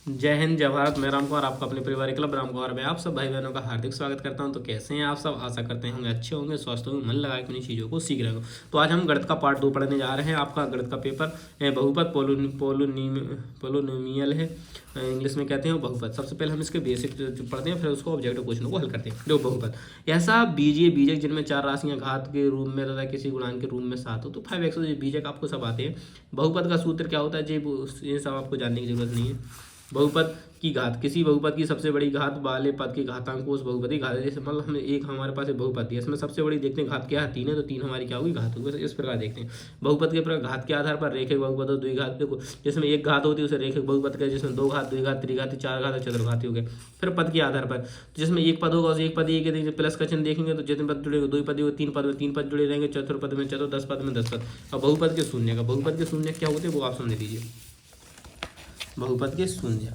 जय हिंद जय भारत। मैं राम कुमार आपका अपने पारिवारिक क्लब राम कुमार में आप सब भाई बहनों का हार्दिक स्वागत करता हूं। तो कैसे हैं आप सब? आशा करते हैं होंगे अच्छे होंगे, स्वस्थ होंगे, मन लगा के उन्हीं चीज़ों को सीख रहे हो। तो आज हम गणित का पार्ट 2 पढ़ने जा रहे हैं। आपका गणित का पेपर बहुपद पोलोनोमियल है, इंग्लिश में कहते हैं बहुपद। सबसे पहले हम इसके बेसिक पढ़ते हैं, फिर उसको ऑब्जेक्टिव क्वेश्चन को हल करते हैं। देखो बहुपद ऐसा बीजीय बीजक जिनमें 4 राशियां घात के रूप में तथा किसी गुणांक के रूप में 7 हो। तो 5x बीजक आपको सब आते हैं। बहुपद का सूत्र क्या होता है ये सब आपको जानने की जरूरत नहीं है। बहुपद की घात, किसी बहुपद की सबसे बड़ी घात वाले पद के घातांक को उस बहुपद की घात, जैसे मतलब हमें एक हमारे पास एक बहुपद है, इसमें सबसे बड़ी देखते हैं घात क्या है, 3 है, तो 3 हमारी क्या होगी, घात होगी। इस प्रकार देखते हैं बहुपद के प्रकार घात के आधार पर रेखिक बहुपद और द्विघात। देखो जिसमें एक घात होती है उसे रेखिक बहुपद का, जिसमें 2 घात, द्विघात, त्रिघात, 4 घात और चतुर्घाती हो गए। फिर पद के आधार पर जिसमें एक पद होगा उस एक पद एक है, प्लस का चिन्ह देखेंगे तो जितने पद जुड़ेंगे 2 पद, 3 पद में 3 पद जुड़े रहेंगे, चतुर्पद में 4, 10 पद में 10 पद। और बहुपद के शून्य का, बहुपद के शून्य क्या होते हैं वो आप समझ लीजिए। बहुपद के शून्य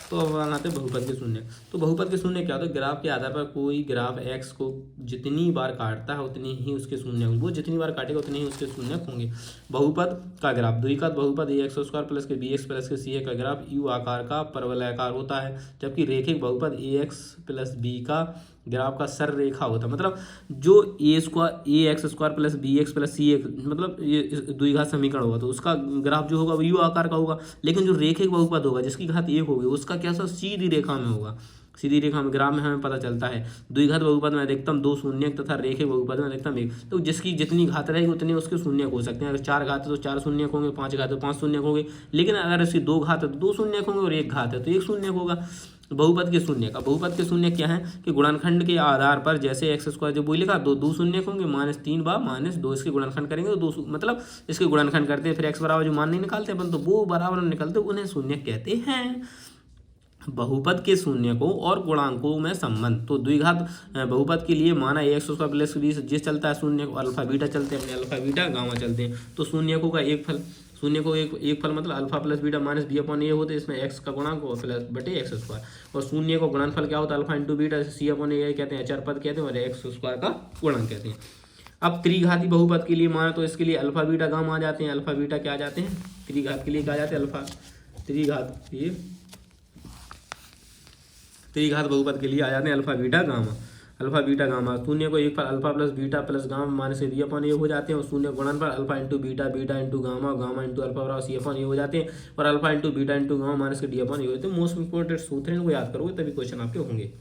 तो अब बनाते हैं बहुपद के शून्य। तो बहुपद के शून्य क्या होता है? ग्राफ के आधार पर कोई ग्राफ x को जितनी बार काटता है उतनी ही उसके शून्य होंगे, वो जितनी बार काटेगा उतनी ही उसके शून्य होंगे। बहुपद का ग्राफ, द्विघात बहुपद ax² प्लस के bx प्लस के ca का ग्राफ यू आकार का परवलयाकार होता है, जबकि रेखिक बहुपद ax प्लस b का ग्राफ का सर रेखा होता है। मतलब जो ax² plus bx plus c मतलब ये द्विघात समीकरण होगा तो उसका ग्राफ जो होगा वो यू आकार का होगा। लेकिन जो रेखिक बहुपद होगा जिसकी घात 1 होगी उसका क्या सा सीधी रेखा में होगा। सीधी रेखा में ग्राफ में हमें पता चलता है द्विघात बहुपद में अधिकतम 2 शून्य तथा रेखिक बहुपद में अधिकतम 1। तो जिसकी जितनी घात रहेगी उतनी उसके शून्य हो सकते हैं। अगर 4 घात है तो 4 शून्य होंगे, 5 घात है तो 5 शून्य होंगे। लेकिन अगर इसकी 2 घात है तो 2 शून्य होंगे और 1 घात है तो 1 शून्य होगा। बहुपद के शून्य का, बहुपद के शून्य क्या है कि गुणनखंड के आधार पर जैसे x² जो बोली लिखा 2 शून्य होंगे, -3 बा -2 इसके गुणनखंड करेंगे तो 2 मतलब इसके गुणनखंड करते हैं, फिर x बराबर जो मान नहीं निकालते अपन तो वो बराबर निकलते, उन्हें शून्य कहते हैं। बहुपद के शून्य को और गुणांकों में संबंध, तो द्विघात बहुपद के लिए माना ax² प्लस b जिस चलता है शून्य को अल्फा बीटा चलते हैं, अपने अल्फा बीटा गामा चलते हैं। तो शून्य को का एक फल, शून्य को एक फल मतलब alpha plus beta minus b upon a होते हैं, इसमें x का गुणांक और प्लस बटे x²। और शून्य को गुणनफल क्या होता है? अल्फा इंटू बीटा, सी अपॉन ए कहते हैं, चर पद कहते हैं, और x² का गुणांक कहते हैं। अब त्रिघाती बहुपद के लिए माना तो इसके लिए अल्फा बीटा गामा आ जाते हैं। अल्फा बीटा क्या आ जाते हैं? त्रिघात के लिए क्या आ जाते हैं? अल्फा त्रिघात, ये त्रिघात बहुपद के लिए आ जाते हैं alpha beta gamma. Alpha beta gamma शून्य को एक पर alpha plus beta plus gamma minus b upon a हो जाते हैं, और शून्य गुणन पर alpha into beta, beta into gamma, gamma into alpha बराबर सी अपॉन ए हो जाते हैं, और alpha into beta into gamma minus के डी अपॉन ए होते हैं। मोस्ट इंपॉर्टेंट सूत्र है, इनको याद करोगे तभी क्वेश्चन आपके होंगे।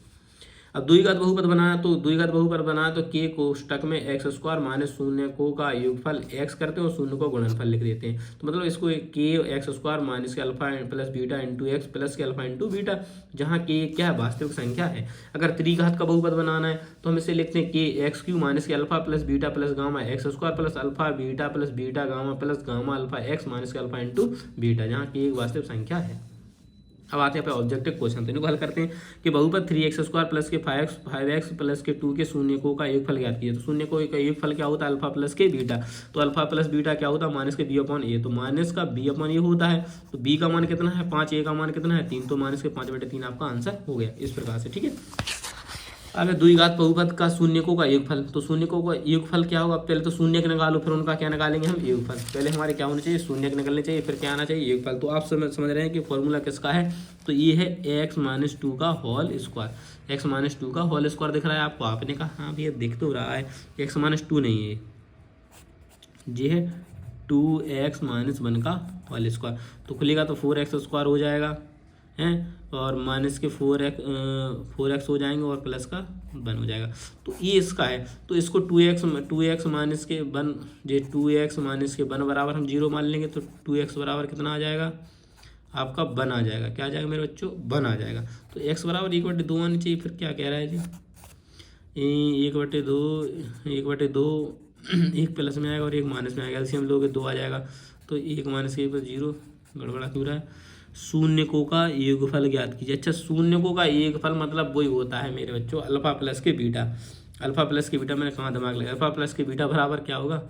अब द्विघात बहुपद बनाया तो द्विघात बहुपद बनाया तो के कोष्टक में x² माइनस शून्य को का योगफल x करते हैं और शून्य को गुणनफल लिख देते हैं। तो मतलब इसको के x² माइनस के alpha plus beta into x plus के अल्फा इंटू बीटा, जहाँ के क्या है? वास्तविक संख्या है। अगर त्रिघात का बहुपद बनाना है तो हम इसे लिखते हैं के x³ माइनस के alpha plus beta plus gamma x² plus alpha beta plus beta gamma plus gamma alpha x minus के अल्फा इंटू बीटा, जहाँ के एक वास्तविक संख्या है। अब आते हैं पे ऑब्जेक्टिव क्वेश्चन, तो इनको हल करते हैं कि बहुपद 3x² प्लस के 5x प्लस के 2 के शून्य को का एक फल ज्ञात कीजिए। तो शून्य को का एक फल क्या होता है? अल्फा प्लस के बीटा। तो अल्फा प्लस बीटा क्या होता है? माइनस के बी अपॉन ए। तो माइनस का बी अपॉन ए होता है, तो बी का मान कितना है? 5, ए का मान कितना है? 3, तो माइनस के 5/3 आपका आंसर हो गया। इस प्रकार से, ठीक है। अगर द्विघात बहुपद का शून्यकों का योगफल, तो शून्यकों का योगफल क्या होगा? पहले तो शून्य के निकालो, फिर उनका क्या निकालेंगे हम? योगफल। पहले हमारे क्या होना चाहिए? शून्य के निकलने चाहिए, फिर क्या आना चाहिए? योगफल। तो आप समझ रहे हैं कि फॉर्मूला किसका है? तो ये है x-2 का होल स्क्वायर। x-2 का होल स्क्वायर दिख रहा है आपको? आपने कहा हाँ भैया दिख तो रहा है, x-2 नहीं है, ये है 2x-1 का होल स्क्वायर। तो खुलेगा तो 4x² हो जाएगा हैं, और माइनस के 4x हो जाएंगे और प्लस का 1 हो जाएगा। तो ये इसका है, तो इसको 2x माइनस के 1, ये 2x माइनस के 1 बराबर हम 0 मान लेंगे, तो 2x बराबर कितना आ जाएगा? आपका 1 आ जाएगा। क्या आ जाएगा मेरे बच्चों? 1 आ जाएगा। तो x बराबर 1/2 आनी चाहिए। फिर क्या कह रहा है जी? 1/2 एक प्लस में आएगा और एक माइनस में आएगा, एलसीएम लोगे 2 आ जाएगा। तो 1 माइनस के 0, गड़बड़ा क्यों रहा है? शून्यकों का योगफल ज्ञात कीजिए। अच्छा, शून्यकों का योगफल मतलब वही होता है मेरे बच्चों अल्फा प्लस के बीटा। अल्फा प्लस के बीटा, मैंने कहाँ दिमाग लगा? अल्फा प्लस के बीटा बराबर क्या होगा?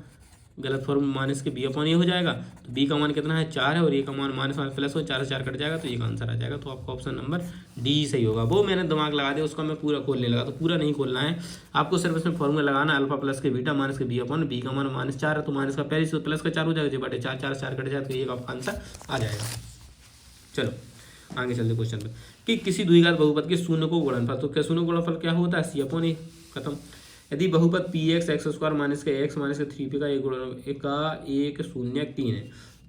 गलत फॉर्म माइनस के बी अपॉन ए हो जाएगा। तो बी का मान कितना है? 4 है, और ए का मान माइनस प्लस हो, 4 से 4 कट जाएगा, तो एक आंसर आ जाएगा। तो आपका ऑप्शन नंबर डी सही होगा। वो मैंने दिमाग लगा दिया, उसका मैं पूरा खोलने लगा, तो पूरा नहीं खोलना है आपको, सिर्फ इसमें फॉर्मूला लगाना है अल्फा प्लस के बीटा माइनस के बी अपॉन बी का मान -4 है, तो माइनस का पहले से प्लस का 4 हो जाएगा, बटे 4 4 4 कट जाए, तो एक आपका आंसर आ जाएगा। चलो आगे चलते क्वेश्चन पे कि किसी द्विघात बहुपद के शून्य को गुणनफल, तो क्या शून्य गुणनफल क्या होता है, C/A खत्म। यदि बहुपद Px x² माइनस के x माइनस के 3p का एक शून्यक 3 है,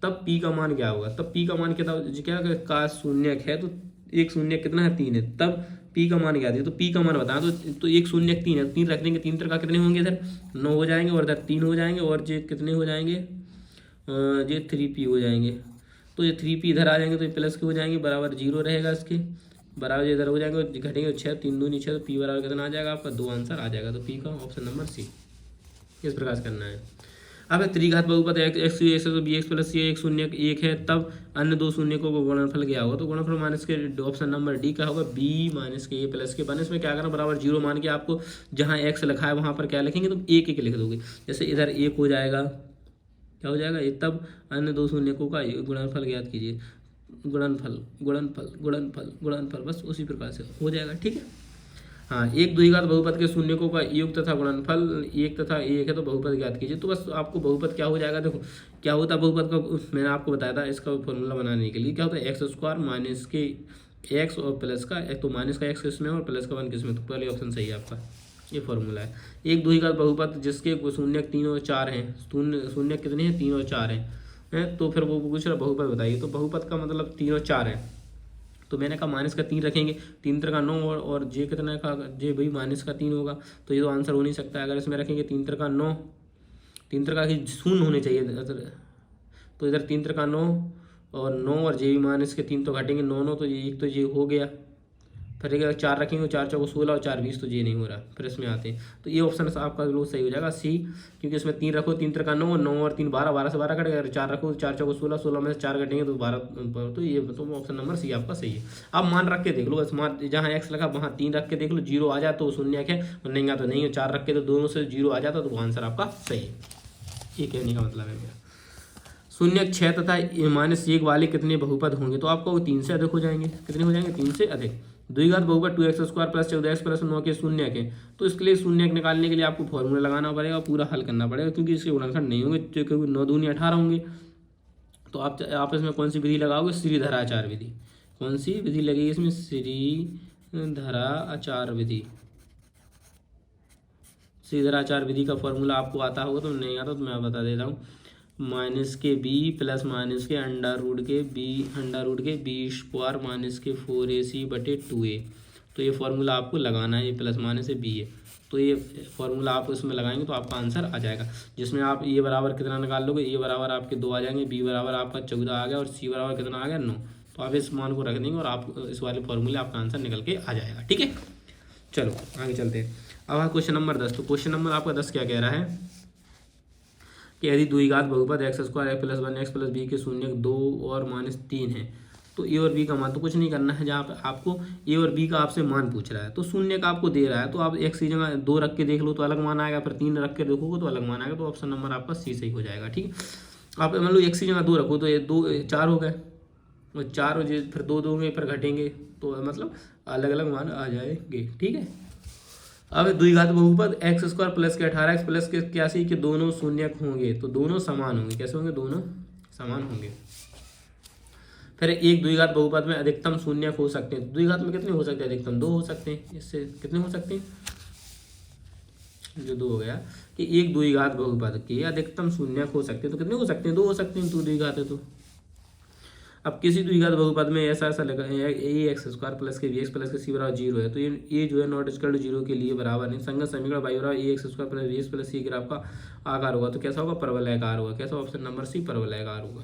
तब p का मान क्या होगा, तब p का मान क्या का शून्यक है, तो एक शून्यक कितना है 3 है, तब p का मान क्या है, तो p का मान बताना, तो एक शून्यक 3 है, 3 रख देंगे, 3 का कितने होंगे इधर 9 हो जाएंगे और इधर 3 हो जाएंगे और ये कितने हो जाएंगे, ये 3p हो जाएंगे, तो ये 3p इधर आ जाएंगे तो ये प्लस के हो जाएंगे, बराबर 0 रहेगा इसके, बराबर इधर हो जाएंगे, घटेंगे 6, 3 दूनी 6, तो p बराबर कितना आ जाएगा आपका 2 आंसर आ जाएगा, तो p का ऑप्शन नंबर सी इस प्रकार से करना है। अब त्रिघात बहुपद x तो bx प्लस c एक शून्य 1 है, तब अन्य दो शून्य को गुणनफल क्या होगा, तो गुणनफल माइनस के ऑप्शन नंबर डी का होगा b माइनस के a प्लस के बने, इसमें क्या करना, बराबर 0 मान के आपको जहाँ x लिखा है वहाँ पर क्या लिखेंगे, तो 1 लिख दोगे, जैसे इधर 1 हो जाएगा, क्या हो जाएगा, तब अन्य दो शून्यकों का गुणनफल ज्ञात कीजिए, गुणनफल गुणनफल गुणनफल गुणनफल, बस उसी प्रकार से हो जाएगा, ठीक है। हाँ, एक द्विघात बहुपद के शून्यकों का योग तथा गुणनफल 1 तथा 1 है, तो बहुपद ज्ञात कीजिए, तो बस आपको बहुपद क्या हो जाएगा, देखो क्या होता है बहुपद का, मैंने आपको बताया था इसका फॉर्मूला बनाने के लिए, क्या होता है x² माइनस के x और प्लस का, तो माइनस का x किसमें और प्लस का 1 किसमें, तो पहले ऑप्शन सही है आपका, ये फॉर्मूला है। एक द्विघात बहुपद जिसके शून्यक 3 और 4 हैं, शून्यक कितने हैं 3 और 4 हैं, तो फिर वो पूछ रहा बहुपद बताइए, तो बहुपद का मतलब 3 और 4 है, तो मैंने कहा माइनस का 3 रखेंगे, 3 का 9 और जे कितना का, जे भाई माइनस का 3 होगा, तो ये तो आंसर हो नहीं सकता है। अगर इसमें रखेंगे 3 का 9, 3 का शून्य होने चाहिए, तो इधर 3 का 9 और 9 और जे भी माइनस के 3 तो घटेंगे, 9 तो ये एक तो ये हो गया, फिर अगर 4 रखेंगे, 4 चौको 16 और 4 20, तो ये नहीं हो रहा, फिर इसमें आते हैं, तो ये ऑप्शन आपका बिल्कुल सही हो जाएगा सी, क्योंकि इसमें 3 रखो, 3 का 9 और 3 12, 12 से 12 कट गया, 4 रखो, 4 चौको 16, 16 में से 4 कटेंगे तो 12, तो ये तो ऑप्शन नंबर सी आपका सही है। अब मान रख के देख लो, बस मान जहाँ x लगा वहाँ 3 रख के देख लो, 0 आ जाए तो शून्य है, और नहीं आ तो नहीं है, 4 रख के तो दोनों से 0 आ जाता, तो आंसर आपका सही है, ये कहने का मतलब है मेरा। शून्य 6 तथा -1 वाले कितने बहुपद होंगे, तो आपको 3 से अधिक हो जाएंगे, कितने हो जाएंगे 3 से अधिक। द्विघात बहुपद 2x² प्लस 14x प्लस 9 के शून्य के, तो इसके लिए शून्य निकालने के लिए आपको फॉर्मूला लगाना पड़ेगा, पूरा हल करना पड़ेगा, क्योंकि इसके गुणनखंड नहीं होंगे, क्योंकि 9 दूनी 18 होंगे, तो आप इसमें कौन सी विधि लगाओगे, श्रीधराचार्य विधि, कौन सी विधि लगेगी इसमें, श्रीधराचार्य विधि। श्रीधराचार्य विधि का फॉर्मूला आपको आता होगा, तो नहीं आता तो मैं बता देता हूँ, माइनस के b प्लस माइनस के अंडर रूट के b² माइनस के 4ac बटे 2a, तो ये फार्मूला आपको लगाना है, ये प्लस माइनस से b है, तो ये फार्मूला आप इसमें लगाएंगे तो आपका आंसर आ जाएगा, जिसमें आप ए बराबर कितना निकाल लोगे, ए बराबर आपके 2 आ जाएंगे, बी बराबर आपका 14 आ गया और सी बराबर कितना आ गया 9, तो आप इस मान को रख देंगे और आप इस वाले फॉर्मूले आपका आंसर निकल के आ जाएगा, ठीक है। चलो आगे चलते हैं, अब क्वेश्चन नंबर 10, तो क्वेश्चन नंबर आपका 10 क्या कह रहा है कि यदि द्विघात बहुपद x² x plus 1 x plus b के शून्य 2 और -3 है, तो ए और बी का मान, तो कुछ नहीं करना है, जहाँ पे आपको ए और बी का आपसे मान पूछ रहा है, तो शून्य का आपको दे रहा है, तो आप x की जगह 2 रख के देख लो तो अलग मान आएगा, फिर 3 रख के देखोगे तो अलग मान आएगा, तो ऑप्शन नंबर आपका सी सही हो जाएगा, ठीक है। आप मान लो x की जगह 2 रखो, तो ये 2 4 हो गए, और 4 हो जाए, फिर 2 दोगे, फिर घटेंगे, तो मतलब अलग अलग मान आ जाएंगे, ठीक है। अब द्विघात बहुपद x² प्लस के 18x प्लस के 81 के दोनों शून्यक होंगे, तो दोनों समान होंगे, कैसे होंगे, दोनों समान होंगे। फिर एक द्विघात बहुपद में अधिकतम शून्यक हो सकते हैं, द्विघात में कितने हो सकते हैं, अधिकतम 2 हो सकते हैं, इससे कितने हो सकते हैं, जो 2 हो गया, कि एक द्विघात बहुपद के अधिकतम शून्यक हो सकते हैं, तो कितने हो सकते हैं, 2 हो सकते हैं, तो द्विघात है तो। अब किसी द्विघात बहुपद में ऐसा लगा ax² प्लस के bx प्लस के c बराबर 0 है, तो ये जो है नॉट इक्वल टू 0 के लिए बराबर नहीं, संगत समीकरण y बराबर ax² plus bx plus c graph का आकार होगा, तो कैसा होगा, परवलयाकार होगा, कैसा, ऑप्शन नंबर सी परवलयाकार होगा।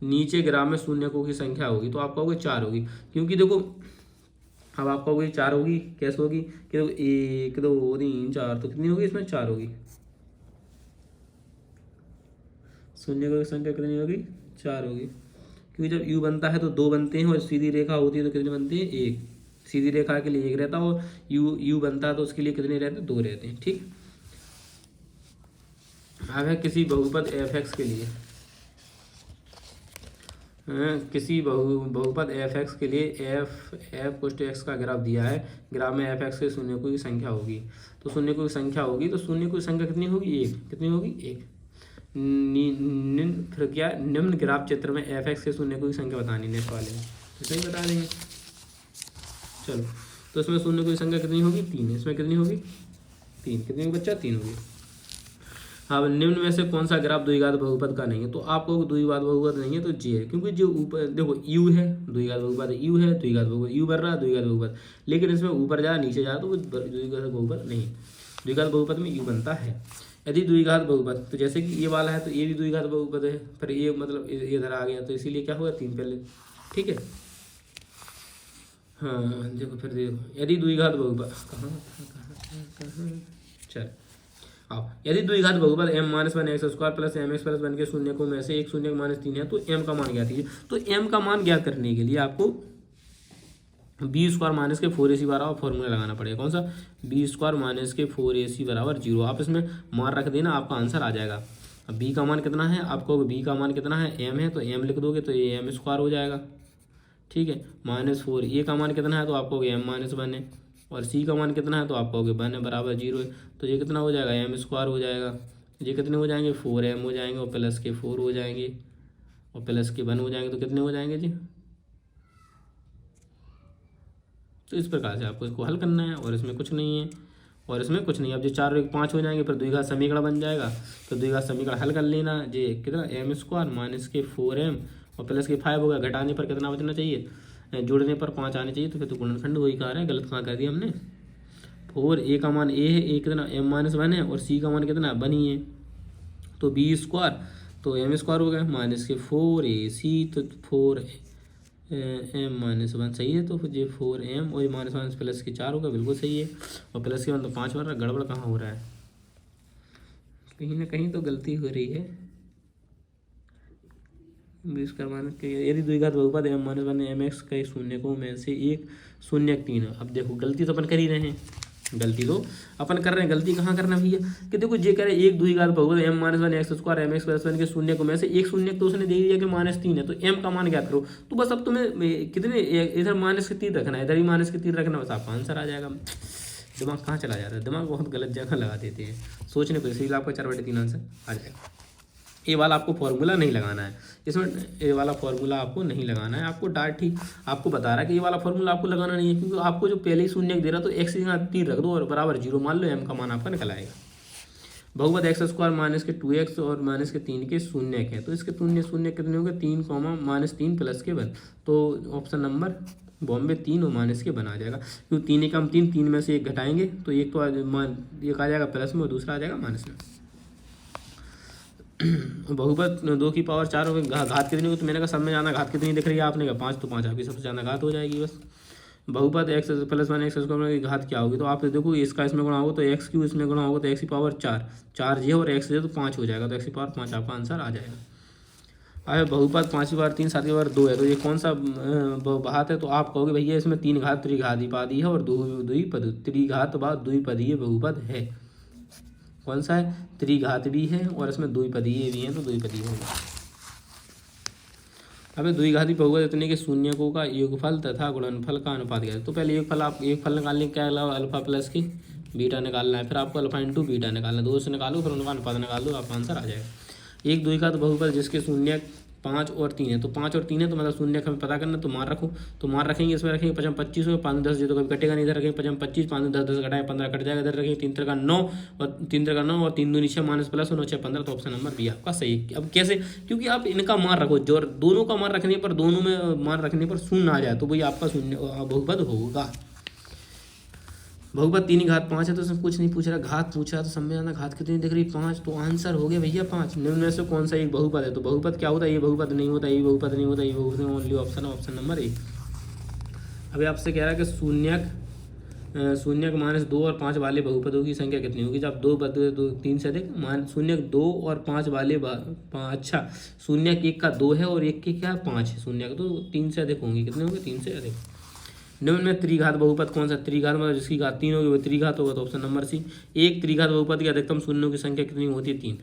नीचे ग्राफ में शून्यकों की संख्या होगी, तो आप कहोगे 4 होगी, क्योंकि देखो अब आप कहोगे 4 होगी, कैसे होगी कि 1 2 3 4, तो कितनी होगी इसमें 4 होगी, शून्यकों की संख्या कितनी होगी, 4 होगी, क्योंकि जब u बनता है तो 2 बनते हैं, और सीधी रेखा होती है तो कितने बनते हैं, 1, सीधी रेखा के लिए 1 रहता है, और u बनता है तो उसके लिए कितने रहते हैं, 2 रहते हैं, ठीक। अब है किसी बहुपद f(x) के लिए, किसी बहुपद f(x) के लिए f = x का ग्राफ दिया है, ग्राफ में f(x) के शून्यकों की संख्या होगी, तो शून्यकों की संख्या होगी, तो शून्यकों की संख्या कितनी होगी, 1, कितनी होगी, 1। फिर क्या, निम्न ग्राफ चित्र में f(x) के शून्यकों की संख्या बतानी नेक्स्ट वाले में, सही बता देंगे। चलो, तो इसमें शून्य की संख्या कितनी होगी? 3। इसमें कितनी होगी? 3। कितनी होगी बच्चा? 3 होगी। हाँ, निम्न में से कौन सा ग्राफ द्विघात बहुपद का नहीं है? तो आपको द्विघात बहुपद नहीं है तो जे है, क्योंकि जो ऊपर देखो यू है द्विघात बहुपद, यू है द्विघात बहुपद, यू बढ़ रहा है द्विघात बहुपद, लेकिन इसमें ऊपर जा नीचे जा तो वो द्विघात बहुपद नहीं है। द्विघात बहुपद में यू बनता है। यदि द्विघात बहुपद, तो जैसे कि ये वाला है तो ये भी द्विघात बहुपद है, पर ये मतलब इधर आ गया तो इसीलिए क्या होगा? 3 पहले। ठीक है। हाँ देखो, फिर देखो, यदि द्विघात बहुपद कहाँ चल आओ, यदि द्विघात बहुपद m-1 प्लस mx प्लस 1 के शून्यकों में से एक शून्य -3 है तो m का मान ज्ञात कीजिए। तो m का मान ज्ञात करने के लिए आपको b² माइनस के 4ac बराबर फॉर्मूला लगाना पड़ेगा। कौन सा? b² माइनस के 4ac बराबर 0। आप इसमें मान रख देना, आपका आंसर आ जाएगा। अब b का मान कितना है? आपको b का मान कितना है? m है, तो m लिख दोगे तो ये m² हो जाएगा। ठीक है। -4 a का मान कितना है? तो आपको m-1 है, और c का मान कितना है? तो आप कहोगे 1 है बराबर 0 है, तो ये कितना हो जाएगा? m² हो जाएगा। ये कितने हो जाएंगे? 4m हो जाएंगे, और प्लस के 4 हो जाएंगे, और प्लस के 1 हो जाएंगे, तो कितने हो जाएंगे जी? तो इस प्रकार से आपको इसको हल करना है, और इसमें कुछ नहीं है, और इसमें कुछ नहीं। अब जो 4 और 1 5 हो जाएंगे, फिर द्विघात समीकरण बन जाएगा। तो द्विघात समीकरण हल कर लेना। जे कितना? m² माइनस के 4m और प्लस के 5 होगा। घटाने पर कितना बचना चाहिए? जोड़ने पर 5 आने चाहिए, तो फिर तो गुणनखंड वही कहा रहा है। गलत कहाँ कर दिया हमने? 4 a का मान a है, a कितना? m-1 है, और c का मान कितना? 1 ही है, तो b² तो m² हो गया, माइनस के 4ac तो 4m-1 सही है। तो फिर ये 4m और -1 प्लस के 4 होगा, बिल्कुल सही है। और प्लस के 1 तो 5 बन रहा है। गड़बड़ कहाँ हो रहा है? कहीं ना कहीं तो गलती हो रही है। यदि द्विघात बहुपद m-1 mx के शून्यकों में से एक शून्यक 3 है। अब देखो, गलती तो अपन कर ही रहे हैं, गलती तो अपन कर रहे हैं। गलती कहाँ करना भैया? कि देखो, जे कह रहे एक द्विघात बहुपद m-1 x² mx प्लस 1 के शून्यकों में से एक शून्यक तो उसने दे दिया कि -3 है, तो m का मान ज्ञात करो। तो बस अब तुम्हें कितने इधर -3 रखना है, इधर ही -3 रखना, बस आपका आंसर आ जाएगा। दिमाग कहाँ चला जाता है? दिमाग बहुत गलत जगह लगा देते हैं सोचने पर, इसीलिए आपका 4/3 आंसर आ जाएगा। ये वाला आपको फॉर्मूला नहीं लगाना है इसमें, ये वाला फॉर्मूला आपको नहीं लगाना है। आपको डायरेक्ट ही आपको बता रहा है कि ये वाला फॉर्मूला आपको लगाना नहीं है, क्योंकि आपको जो पहले ही शून्य दे रहा तो x की जगह 3 रख दो और बराबर 0 मान लो, m का मान आपका निकल आएगा। बहुपद x² माइनस के 2x और माइनस के 3 के शून्यक है, तो इसके शून्य कितने होंगे? 3, -3 प्लस के 1, तो ऑप्शन नंबर बॉम्बे 3 और माइनस के 1 आ जाएगा। क्योंकि 3 एकम 3, 3 में से एक घटाएंगे तो एक तो एक आ जाएगा प्लस में और दूसरा आ जाएगा माइनस में। बहुपद 2 की पावर 4 घात कितनी हो? तो मैंने कहा सब में जाना घात कितनी दिख रही है? आपने कहा 5, तो 5 आपकी सबसे ज़्यादा घात हो जाएगी बस। बहुपद x प्लस 1 x² की घात क्या होगी? तो आप देखो, इसका इसमें गुणा होगा तो x³ इसमें गुणा होगा तो x की पावर 4 ये और x तो 5 हो जाएगा, तो x की पावर 5 आपका आंसर आ जाएगा। अरे बहुपद 5 की पावर 3 7 की पावर 2 है, तो ये कौन सा घात है? तो आप कहोगे भैया इसमें 3 घात त्रिघातीपादी है और द्विपद त्रिघात द्विपदीय बहुपद है। कौन सा है? त्रिघात भी है और इसमें द्विपदीय भी है, तो द्विपदीय होगा। अब द्विघाती बहुपद इतने के शून्यकों का योगफल तथा गुणनफल का अनुपात क्या है? तो पहले एक फल निकालने के क्या अलावा अल्फा प्लस की बीटा निकालना है, फिर आपको अल्फा इंटू बीटा निकालना है, 2 से निकालो फिर उनका अनुपात निकाल दो, आपका आंसर आ जाएगा। एक द्विघात बहुपद जिसके शून्यक 5 और 3 है, तो 5 और 3 है तो मतलब शून्यक हमें पता करना, तो मान रखो, तो मान रखेंगे, इसमें रखेंगे 5 25 हो 5 10 तो कभी कटेगा नहीं, इधर रखेंगे 5 25 5 10 10 घटाए 15 कट जाएगा, इधर रखेंगे 3 3 का 9 और 3 3 का 9 और 3 2 6 माइनस प्लस 9 6 15, तो ऑप्शन नंबर बी आपका सही है। अब कैसे? क्योंकि आप इनका मान रखो, जो दोनों का मान रखने पर, दोनों में मान रखने पर शून्य आ जाए तो वही आपका शून्य बहुपद होगा। बहुपद 3 घात 5 है, तो उसमें कुछ नहीं पूछ रहा, घात पूछ रहा, तो समझ आना घात कितनी दिख रही? 5, तो आंसर हो गया भैया 5। निम्न में से कौन सा एक बहुपद है? तो बहुपद क्या होता है? ये बहुपद नहीं होता, ये बहुपद नहीं होता, ये बहुपद ओनली ऑप्शन नंबर 1। अभी आपसे कह रहा है कि शून्यक -2 और 5 वाले बहुपदों की संख्या कितनी होगी? जब 3 से अधिक शून्यक 2 और 5 वाले अच्छा, शून्यक 1 का 2 है और 1 के क्या 5 है शून्यक, तो 3 से अधिक होंगे। कितने होंगे? 3 से अधिक। निम्न में त्रिघात बहुपद कौन सा? त्रिघात मतलब जिसकी घात 3 होगी वो त्रिघात होगा, तो ऑप्शन नंबर सी। एक त्रिघात बहुपद की अधिकतम शून्यों की संख्या कितनी होती है? 3,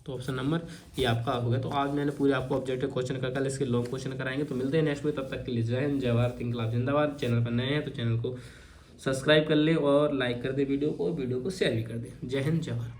तो ऑप्शन नंबर ये आपका हो गया। तो आज मैंने पूरे आपको ऑब्जेक्टिव क्वेश्चन कर कल इसके लॉन्ग क्वेश्चन कराएंगे। तो मिलते हैं नेक्स्ट में, तब तक के लिए जय हिंद, जय भारत, इंकलाब जिंदाबाद। चैनल पर नए हैं तो चैनल को सब्सक्राइब कर ले और लाइक कर दे वीडियो को शेयर भी कर दे। जय हिंद, जय भारत।